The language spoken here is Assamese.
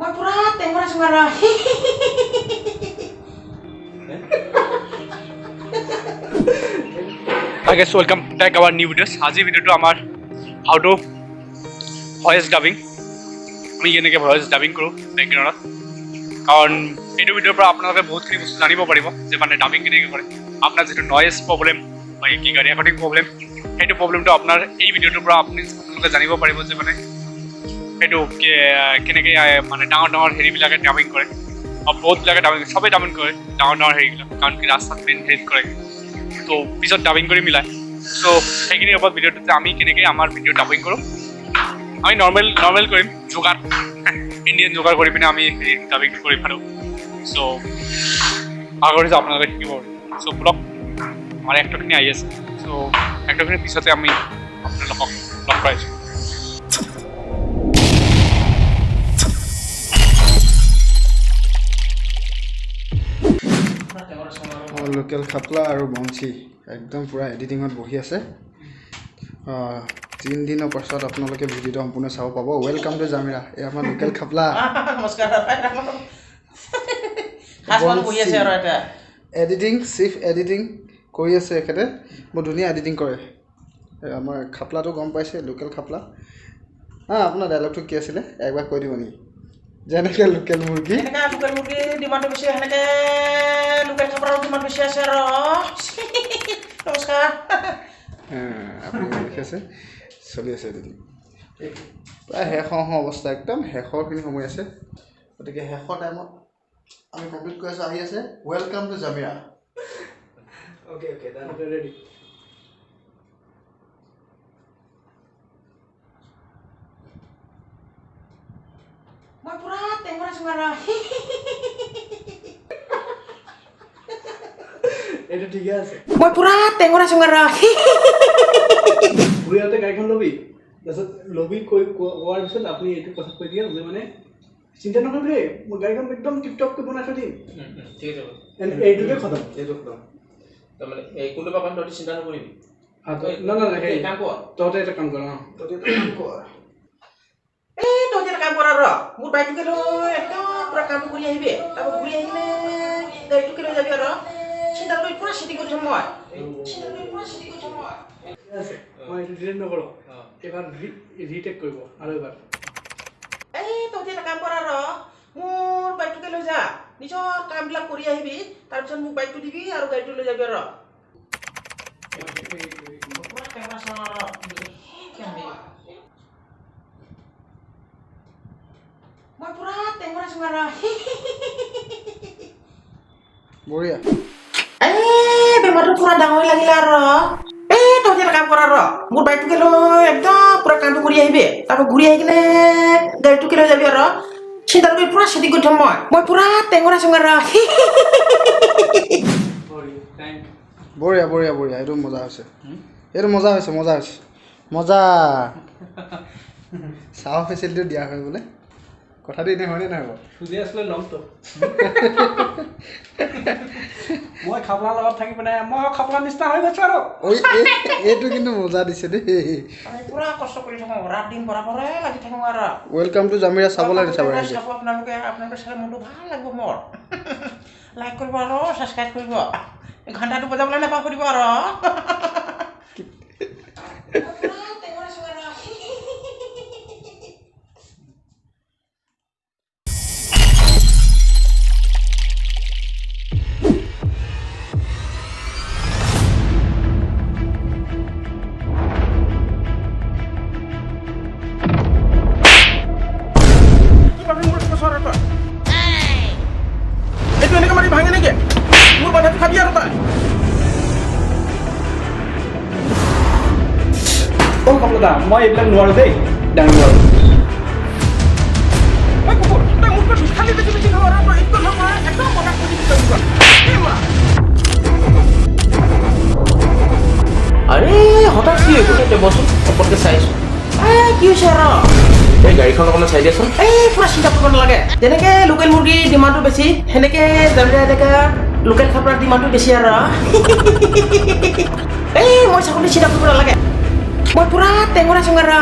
Moi pura tengok Jamira. I guess welcome back our new videos. আজি ভিডিওটো আমাৰ how to voice dubbing আমি কেনেকৈ voice dubbing কৰোঁ বেকগ্ৰাউণ্ডত কাৰণ এইটো ভিডিঅ'ৰ পৰা আপোনালোকে বহুতখিনি বস্তু জানিব পাৰিব যে মানে ডাবিং কেনেকৈ কৰে আপোনাৰ যিটো নয়েজ প্ৰব্লেম বা কি গাড়ী ৰেকৰ্ডিং প্ৰব্লেম সেইটো প্ৰব্লেমটো আপোনাৰ এই ভিডিঅ'টোৰ পৰা আপোনালোকে জানিব পাৰিব যে মানে সেইটো কেনেকৈ মানে ডাঙৰ ডাঙৰ হেৰিবিলাকে ডাবিং কৰে আৰু বহুতবিলাকে ডাবিং চবেই ডাবিং কৰে ডাঙৰ ডাঙৰ হেৰিবিলাক কাৰণ কি ৰাস্তাত মেইন হেৰিত কৰে তো পিছত ডাবিং কৰি মিলাই চ' সেইখিনিৰ ওপৰত ভিডিঅ'টোতে আমি কেনেকৈ আমাৰ ভিডিঅ' ডাবিং কৰোঁ আমি নৰ্মেল কৰিম যোগাৰ ইণ্ডিয়ান যোগাৰ কৰি পিনে আমি হেৰি ডাবিং কৰি পাৰোঁ চ' আগতে আপোনালোকে শিকিব চ' ব্লগ আমাৰ এক্টৰখিনি আহি আছে চ' এক্টৰখিনিৰ পিছতে আমি আপোনালোকক লগ পাইছোঁ লোকেল খাপলা আৰু বঞ্চি একদম পুৰা এডিটিঙত বহি আছে 3 দিনৰ পাছত আপোনালোকে ভিডিঅ'টো সম্পূৰ্ণ চাব পাব ওয়েলকাম টু জামিৰা এই আমাৰ লোকেল খাপলা নমস্কাৰ হাসপাতাল বহি আছে আৰু এটা এডিটিং চিফ এডিটিং কৰি আছে এখেতে বহুত ধুনীয়া এডিটিং কৰে আমাৰ খাপলাটো গম পাইছে লোকেল খাপলা আপোনাৰ ডায়লগটো কি আছিলে একবাৰ কৈ দিব নেকি যেনেকৈ লোকেল মুৰ্গী ডিমাণ্ডটো বেছি সেনেকৈ লোকেল খাপলাৰ ডিমাণ্ড বেছি আছে আৰু নমস্কাৰ আপুনি দেখি আছে চলি আছে এডিটিং প্ৰায় শেষ অৱস্থা একদম শেষৰখিনি সময় আছে গতিকে শেষৰ টাইমত আমি কমপ্লিট কৰি আছোঁ আহি আছে welcome to Jamira okay ready মই পুৰা টেঙৰা Jamira এইটো ঠিকে আছে মই পুৰা টেঙৰা Jamira ঘূৰিয়াতে গাড়ীখন ল'বি তাৰপিছত ল'বি কোৱাৰ পিছত আপুনি এইটো কথা কৈ দিয়ে যে মানে চিন্তা নকৰিবি দেই মই গাড়ীখন একদম টিপটপকৈ বনাই থৈ দিম ঠিক আছে এইটোকে খতম এইটো খতম তাৰমানে এই কোনটো পাপান তহঁতি চিন্তা নকৰিবি না সেই কাম কৰ তহঁতে এটা কাম কৰ তহঁতে এটা কাম কৰ এই তহঁতি এটা কাম কৰা ৰ মোৰ বাইকটোকে লৈ একদম পুৰা কামটো কৰি আহিবি তাৰপৰা ঘূৰি আহি কিনে গাড়ীটোকে লৈ যাবি আৰু চিন্তা কৰি পুৰা চিটি কৰি থ'ম মই ঠিক আছে মই এইটো ডিলিট নকৰোঁ এবাৰ ৰিটেক কৰিব আৰু এবাৰ এই তহঁতি এটা কাম কৰা ৰ মোৰ বাইকটোকে লৈ যা নিজৰ কামবিলাক কৰি আহিবি তাৰপিছত মোক বাইকটো দিবি আৰু গাড়ীটো লৈ যাবি আৰু মই পুৰা টেঙৰা Jamira বঢ়িয়া এই বেমাৰটো পুৰা ডাঙৰ লাগিলে আৰু এই তহঁতি এটা কাম কৰা ৰ মোৰ বাইকটোকে লৈ একদম পুৰা কামটো কৰি আহিবি তাৰপৰা ঘূৰি আহি কিনে গাড়ীটোকে লৈ যাবি আৰু চিন্তা কৰি পুৰা চিটি কৰি থ'ম মই পুৰা টেঙৰা Jamira বঢ়িয়া বঢ়িয়া বঢ়িয়া এইটো মজা হৈছে এইটো মজা হৈছে মজা চাহ ফেচিলিটিও দিয়া হয় বোলে কথাটো এনে হয়নে নাই বাৰু সুধি আছিলে ল'মতো মই খাপলাৰ লগত থাকি পিনে মই খাপলাৰ নিচিনা হৈ গৈছোঁ আৰু এইটো কিন্তু মজা দিছে দেই পুৰা কষ্ট কৰি থাকোঁ ৰাত দিন বৰাবৰে লাগি থাকোঁ আৰু ৱেলকাম টু জামিৰা চাবলৈ চাব চাব আপোনালোকে চালে মনটো ভাল লাগিব মোৰ লাইক কৰিব আৰু ছাবস্ক্ৰাইব কৰিব ঘণ্টাটো বজাবলৈ নাপাওঁ কৰিব আৰু এইটো এনেকৈ মাৰি ভাঙে নেকি মোৰ বাধাটো খাবি আৰু তই অ' খাপলা মই এইবিলাক নোৱাৰোঁ দেই ডাঙৰ নোৱাৰোঁ মই কুকুৰ তই মোক খালি বেছি নহয় তই এইটো নহয় একদম মজা কৰি দিছ আৰে হঠাৎ কি হৈ গ'ল বচোন ওপৰতে চাইছোঁ কি হৈছে আৰু এই গাড়ীখন অকণমান চাই দিয়াচোন এই পুৰা চিন্তা কৰিব নালাগে যেনেকৈ লোকেল মুৰ্গীৰ ডিমাণ্ডটো বেছি সেনেকৈ জামিৰা ডেকাৰ লোকেল খাপলাৰ ডিমাণ্ডটো বেছি আৰু এই মই চাকৰি চিন্তা কৰিব নালাগে মই পুৰা টেঙৰা Jamira